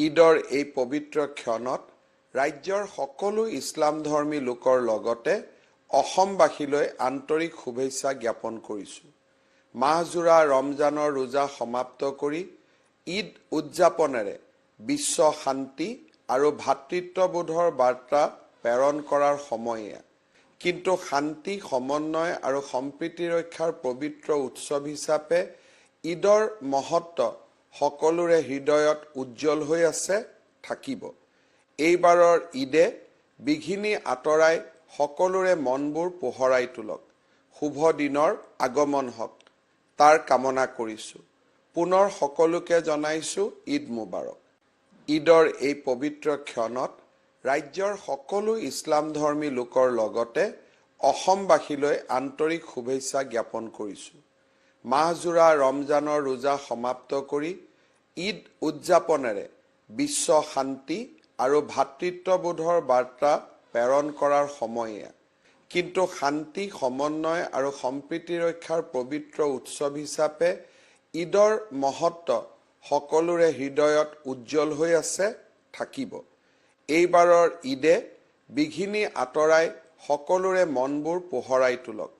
ঈদৰ এই পবিত্ৰ ক্ষণত ৰাজ্যৰ সকলো ইছলামধৰ্মী লোকৰ লগতে অসমবাসীলৈ আন্তৰিক শুভেচ্ছা জ্ঞাপন কৰিছোঁ। মাহজোৰা ৰমজানৰ ৰোজা সমাপ্ত কৰি ঈদ উদযাপনেৰে বিশ্ব শান্তি আৰু ভাতৃত্ববোধৰ বাৰ্তা প্ৰেৰণ কৰাৰ সময়ে কিন্তু শান্তি সমন্বয় আৰু সম্প্ৰীতি ৰক্ষাৰ পবিত্ৰ উৎসৱ হিচাপে ঈদৰ মহত্ব সকলোৰে হৃদয়ত উজ্জ্বল হৈ আছে, থাকিব। এইবাৰৰ ঈদে বিঘিনি আঁতৰাই সকলোৰে মনবোৰ পোহৰাই তোলক। শুভ দিনৰ আগমন হওক, তাৰ কামনা কৰিছোঁ। পুনৰ সকলোকে জনাইছোঁ ঈদ মুবাৰক। ঈদৰ এই পবিত্ৰ ক্ষণত ৰাজ্যৰ সকলো ইছলামধৰ্মী লোকৰ লগতে অসমবাসীলৈ আন্তৰিক শুভেচ্ছা জ্ঞাপন কৰিছোঁ। মাহজোৰা ৰমজানৰ ৰোজা সমাপ্ত কৰি ঈদ উদযাপনেৰে বিশ্ব শান্তি আৰু ভাতৃত্ববোধৰ বাৰ্তা প্ৰেৰণ কৰাৰ সময়ে কিন্তু শান্তি সমন্বয় আৰু সম্প্ৰীতি ৰক্ষাৰ পবিত্ৰ উৎসৱ হিচাপে ঈদৰ মহত্ব সকলোৰে হৃদয়ত উজ্জ্বল হৈ আছে, থাকিব। এইবাৰৰ ঈদে বিঘিনি আঁতৰাই সকলোৰে মনবোৰ পোহৰাই তোলক।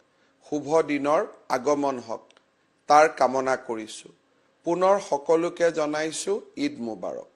শুভ দিনৰ আগমন হওক, তাৰ কামনা কৰিছোঁ। পুনৰ সকলোকে জনাইছোঁ ঈদ মুবাৰক।